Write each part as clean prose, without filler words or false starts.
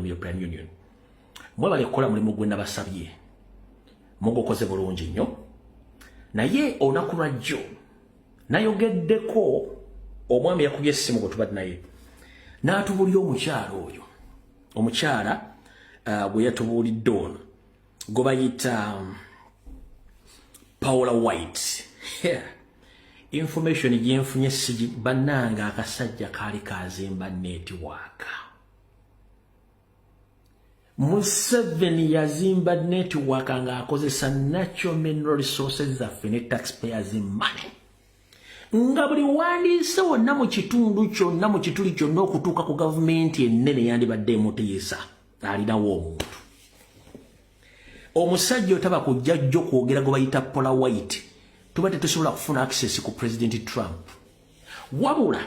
European Union. Mwebale kukola mulimu gwe nabasabye. Mugukoze bulungi nnyo. Naye olunaku lwajjo nayogeddeko omwami yakubye essimu gwe tubadde naye. N'atubuulira omukyala oyo. Omukyala bwe yatubuulidde ono gwe bayita Paula White. Information gyenfunye sigi bannanga akasajja kaali kazimba network. Museveni yazimba network nga akozesa natural mineral resources zaffe ne taxpayers money. Nga buli wandiise wonna mu kitundu kyonna mu kituli kyonna okutuuka ku gavumenti ennene yandibadde emuteesa alinawo omuntu. Omusajja otaba kujja jjo kwogera gwe bayita Paula White tuba tetusobola kufuna access ku President Trump. Wabula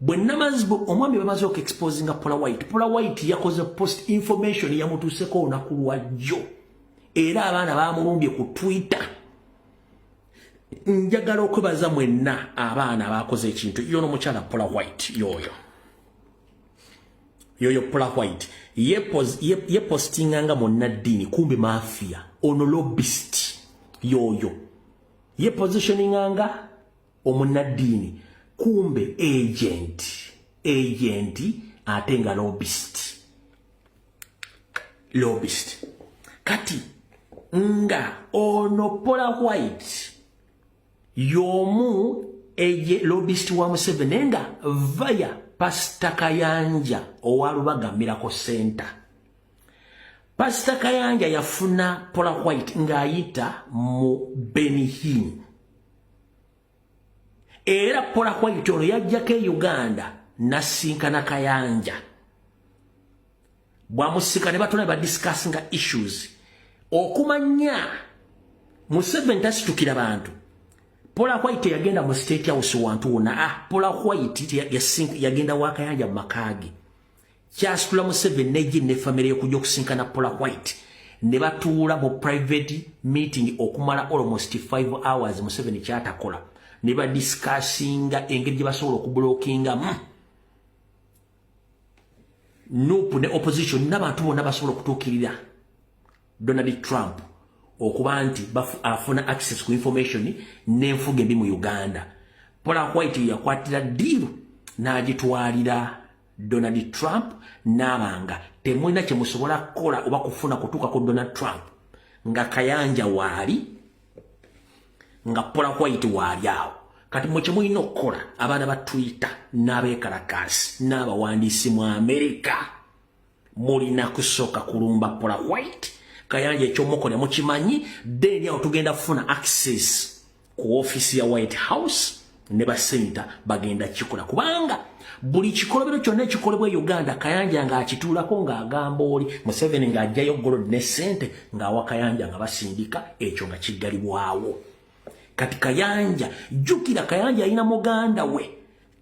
bwe namazbo omwami bamaze okexposinga Paula White yakoze post information yamutuuseko olunaku lwajjo era abaana bamulumbye ku Twitter. Njagala okwebaza mwenna abaana abakoze ekintu yono mukyala Paula White yoyo Paula White yepostinganga munnaddiini kumbe mafia ono lobbyist yoyo yepositioninganga omunnaddiini kumbe agent ate nga lobbyist kati nga ono Paula White yomu lobbyist wa Museveni nga via Pastor Kayanja owalubaga Miracle Center. Pastor Kayanja yafuna Paula White ng'ayita mu Benihim. Era Paula White ono yajjako Uganda nasinkana Kayanja. Bwamusika ne batona badiscussinga issues. Okumanya Museveni tasitukira bantu. Paula White yagenda mu State House wantu wona Paula White yagenda wa Kayanja makagi. Kyasitula Museveni neji ne family okujja okusinkana Paula White ne batuula mu private meeting okumala almost 5 hours Museveni kyatakola ne badiscussinga engeri gye basobola okublockinga Nupu ne opposition n'abantu bonna basobola okutuukirira Donald Trump okuba nti afuna access ku information n'enfuga embi mu Uganda. Paula White yakwatira deal n'agitwalira Donald Trump n'abanga temulina kye musobola kukola oba kufuna kutuuka ku Donald Trump nga Kayanja waali nga Paula White waali awo. Kati mwe kye mulina okukola abaana ba Twitter n'abeekalakasi n'abawandiisi mu America mulina kusooka kulumba Paula White. Kayanja ekyomukola mukimanyi then awo tugenda kufuna access ku office ya White House ne ba senator bagenda kikola kubanga buli kikolobero kyonna ekikolebwa Uganda Kayanja nga akituulako ng'agamba oli Museveni ng'ajjayo gold ne sente ng'awa Kayanja nga basindika ekyo nga kiggalibwawo. Kati Kayanja jjukira Kayanja alina muganda we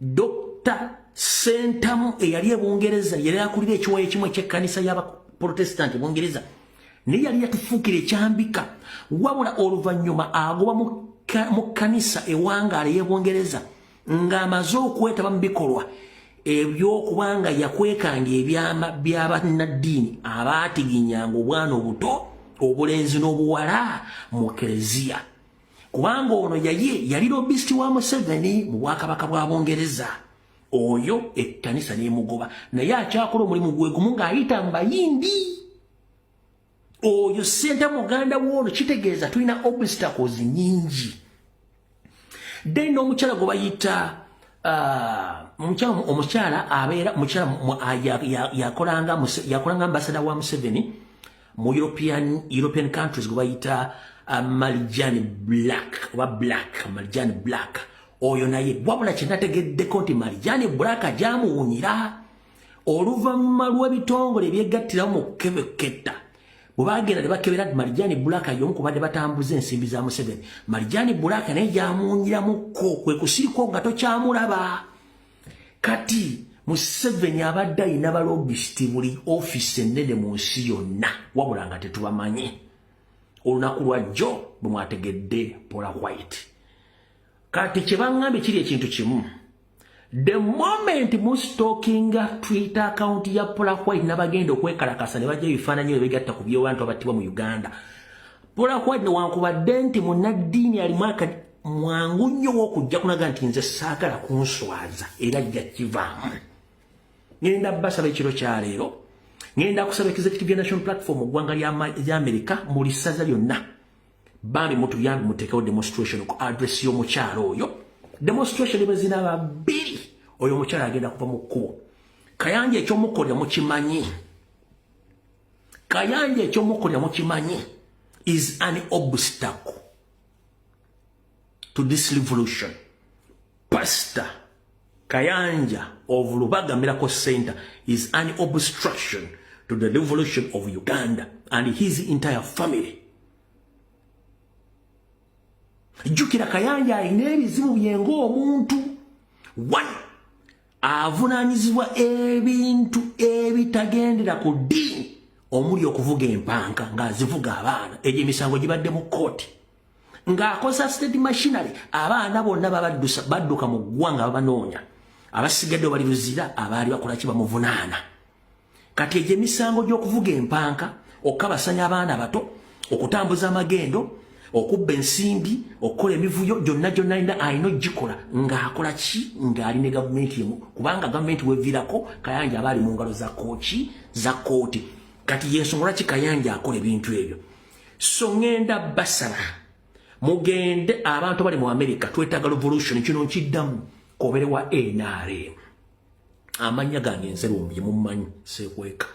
Dr. Sentamu eyali Bungereza yali akulira ekiwayo ekimu eky'ekkanisa y'Abaprotestanti Bungereza ne yali yatufuukira ekyambika wabula oluvannyuma agoba mu kkanisa ewangaala y'Ebungereza ng'amaze okwetaba mu bikolwa eby'okubanga yakwekanga ebyama by'abannaddiini abaatiginyanga obwana obuto obulenzi n'obuwala mu Kereziya kubanga ono yali lobbyist wa Museveni mu Bwakabaka bwa Bungereza oyo ekkanisa n'emugoba naye akyakola omulimu gwe gumu ng'ayita mu bayimbi. Oyo senta muganda wono kitegeeza tulina obstacles nyingi. Then omukyala gwe bayita omukyala abeera yakolanga ambassador wa Museveni mu European countries gwe bayita Marijani Black oyo naye wabula kye nategeddeko nti Marijani Black ajamuwunyira oluvannyuma lw'ebitongole ebyegattirawo mu kukebeketta bwebagenda ne bakebera Marijani Black y'omu ku badde batambuza ensimbi za Museveni. Marijani Black naye gyamuwunyiramuko kwe kusiriko nga tokyamulaba. Kati Museveni abadde alina balobbyist buli office ennene mu nsi yonna wabula nga tetubamanyi. Olunaku lwajjo bwe mwategedde Paula White. Kati kye baŋŋambye kiri ekintu kimu The moment mustokinga Twitter account ya Paula White nabagenda okwekalakasa ne bajja bifaananyi begatta ku by'abantu abattibwa mu Uganda. Paula White newankubadde nti munnaddiini alimu mwangu nnyo w'okujja kunaga nti nze saagala kunswaza era ajja kivaamu. Ngenda basaba ekiro kya leero, ngenda kusaba Executive National Platform mu ggwanga lya Amerika mu lissaza lyonna. Bambi mutuyambi muteekawo demonstration ku address y'omukyalo oyo. Demonstration bwe zinaba bbiri oyo omukyala agenda kuva mu kkubo. Kayanja ekyomukolera mukimanyi. Kayanja ekyomukolera mukimanyi is an obstacle to this revolution. Pastor Kayanja of Lubaga Miracle Center is an obstruction to the revolution of Uganda and his entire family. Jukira Kayanja alina ebizibu byengo omuntu. One, avunaanyizibwa ebintu ebitagendera ku ddiini omuli okuvuga empanka ng'azivuga abaana. Egyo emisango gibadde mu kkooti. Ng'akozesa state machinery abaana bonna badduka mu ggwanga babanoonya. Abasigadde bali luzira abaali bakola ki bamuvunaana. Kati egyo emisango gy'okuvuga empanka, okukabasanya abaana bato, okutambuza amagendo, okubba ensimbi, okukola emivuyo gyonna alina ogikola ng'akola ki ng'ali ne gavumenti emu. Kubanga gavumenti weviirako Kayanja abaali mu ngalo za kkooti. Kati yensonga ki Kayanja akola ebintu ebyo. So ngenda basala mugende abantu bali mu America twetaaga revolution kino nkiddamu kobere wa NRM. Amanya gange nzerumbi mumanyi sekweka.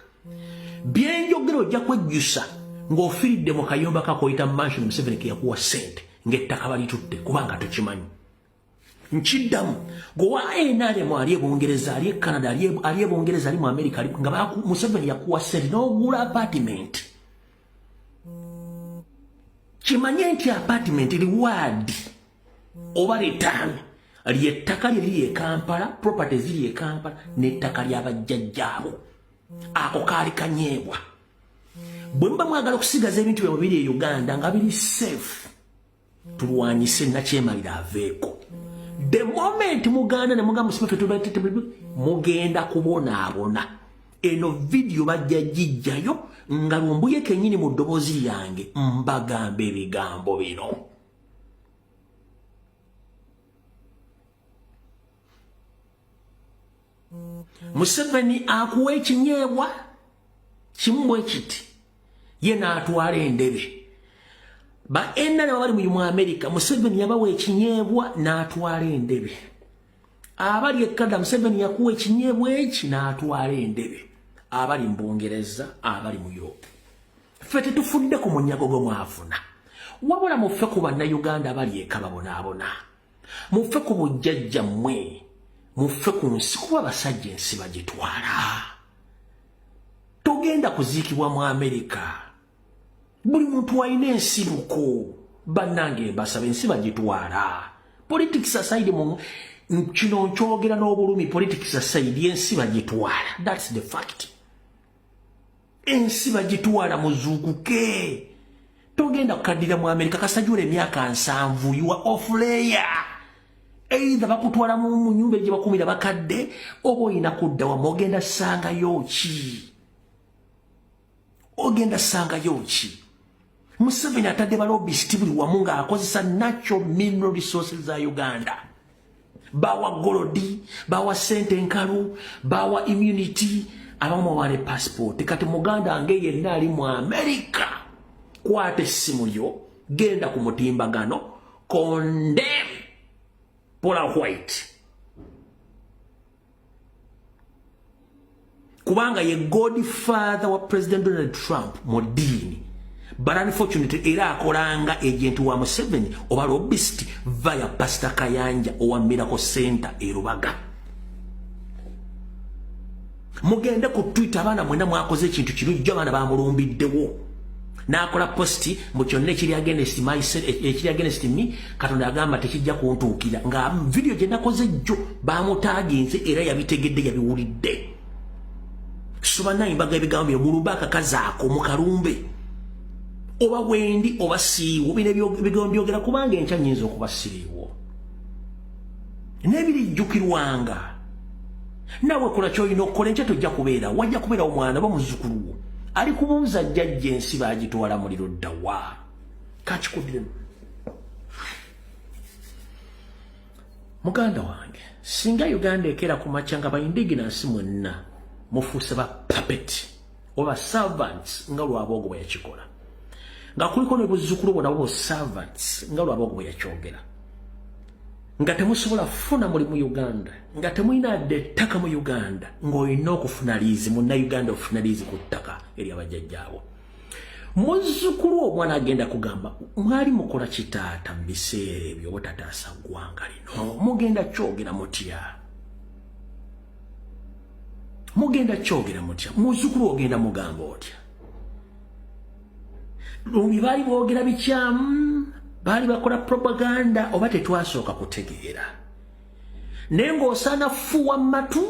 Byenjogero ojja kwejjusa ng'ofiiridde mu kayumba kakoyita mansion Museveni ke yakuwa ssente ng'ettaka balitutte kubanga tokimanyi. Nkiddamu gwe NRM ali e Bungereza, ali e Canada, ali e Bungereza, ali mu America, nga Museveni yakuwa ssente n'ogula apartment. Kimanye nti apartment reward oba return ly'ettaka liri e Kampala, properties ziri e Kampala n'ettaka ly'abajjajjaabo. Ako kaali kanyeebwa. Bwe muba mwagala okusigaza ebintu byabwe biri e Uganda nga biri safe, tulwanyise nakyemalira aveeko. The moment muganda ne mugamba mugenda kubonaabona. Eno video bajja gijjayo nga lumbuye kennyini mu ddoboozi lyange mbagamba ebigambo bino. Museveni akuwa ekinyeebwa kimu bwe kiti ye n'atwala endebe. Ba enna bali mu America, Museveni yabawa ekinyeebwa n'atwala endebe. Abali e Canada, Museveni yakuwa ekinyeebwa eki n'atwala endebe. Abali mu Bungereza, abali mu Europe. Ffe tetufudde ku munyago gwe mwafuna. Wabula muffe ku bannayuganda abali eka babonaabona. Muffe ku bujjajja mmwe. Muffe ku nsi kuba basajja ensi bagitwala. Togenda kuziikibwa mu America. Buli muntu alina ensibuko. Bannange mbasaba ensi bagitwala. Politics aside mu kino nkyogera n'obulumi, politics aside ensi bagitwala. That's the fact. Ensi bagitwala muzuukuke. Togenda kukaddira mu America kasajjula emyaka 7. You are off layer. Either bakutwala mu nyumba gye bakumira bakadde oba olina kudda wamu ogenda sangayo ki. Ogenda sangayo ki. Museveni atadde balobisiti buli wamu ng'akozesa natural mineral resources za Uganda. Bawa golodi, bawa sente nkalu, bawa immunity, abamu wane passport. Kati muganda nge yenna ali mu America. Kwate essimu yo, genda ku mutimbagano, condemn Paula White. Kubanga ye godfather wa President Donald Trump mu ddiini. But unfortunately, era akolanga agent wa Museveni oba lobbyist via Pastor Kayanja owa Miracle Center e Lubaga. Mugende ku Twitter abaana mwenda mwakoze ekintu kirungi abaana bamulumbiddewo. N'akola posti mu kyonna ekiri against me Katonda agamba tekijja kuntuukira nga video gye nakoze jjo bamutaaginze era yabitegedde yabiwulidde. Suba nayimbaga ebigambo byo mulumba akakazaako mu kalumbe. Oba wendi, oba siiwo, bino ebigambo byogera kubanga enkya nnyinza okuba siriiwo. nebiri jukirwanga nawe kola kyoyina okukola enkya tojja kubeera wajja kubeera omwana bamuzukulu ali kubuuza jjajja ensi bagitwala muliro ddawa kakikuddemu muganda wange singa Uganda ekera ku makya nga baindiginansi mwenna mufuuse ba puppet oba servants nga lwabogo bwe yakikola nga kuliko ne buzzukulu bwona bo servants nga lwabogo bwe yakyogera nga temusobola funa muli mu Uganda nga temuyina dde ttaka mu Uganda ng'olina okufuna liizi munnayuganda ofuna liizi ku ttaka eri abajjajjaabo muzzukulu omwana agenda kugamba mwali mukola kitaata mu biseera ebyo obutataasa ggwanga lino mugenda kyogera mutya muzzukulu ogenda mugamba otya lumbi baali boogera bikyamu baali bakola propaganda oba tetwasooka kutegeera naye ng'osaana fuwa matu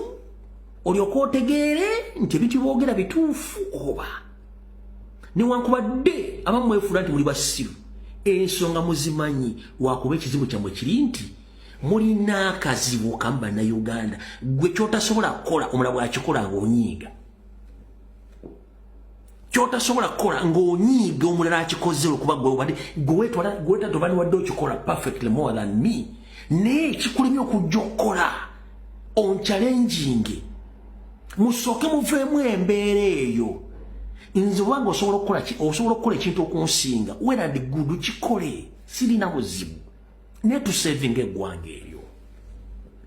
olyoka otegeere nti ebintu boogera bituufu oba newankubadde abamu mwefuula nti muli basiru ensonga muzimanyi lwakuba ekizibu kyammwe kiri nti mulina akazibu kamu bannayuganda gwe kyotasobola kukola omulala bwakikola ng'onyiiga kyotasobola kukola ng'onyiiga omulala akikoze okuba gwe wetatoba niwadde okikola perfectly more than me naye kikulemye okujja okukola on challenging musooke muveemu embeera eyo nze obanga osobola okukola ekintu okunsinga werandi gudu kikole sirina buzibu naye tusevinga eggwanga eryo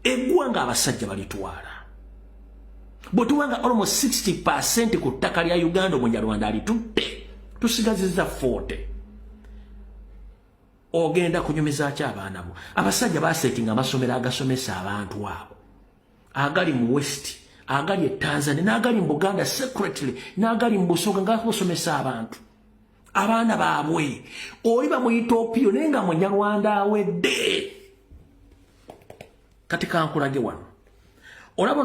eggwanga abasajja balitwala bwe tuwanga almost 60% ku ttaka lya Uganda omunyarwanda alitutte tusigazizza 40 ogenda kunyumiza ki abaana bo abasajja basetinga amasomero agasomesa abantu abo agali mu West agali e Tanzania n'agali mu Buganda secretly n'agali mu Busoga ng'akusomesa abantu abaana baabwe oli bamuyita Opiyo naye nga munyarwanda awedde kati kankulage wano olaba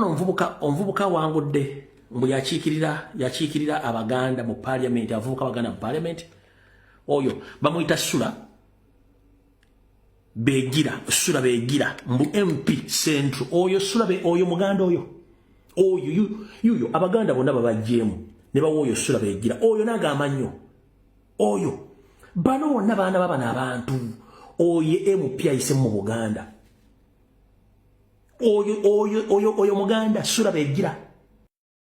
omuvubuka wangudde mbu yakiikirira abaganda mu parliament avubuka abaganda mu parliament oyo bamuyita Sula Begira mbu MP Central oyo muganda oyo yuyo abaganda bonna babajjeemu ne bawa oyo Sula Begira oyo n'agamba nnyo oyo bano bonna baana babana abantu oyo MP ayise mu Buganda oyo muganda Sula Begira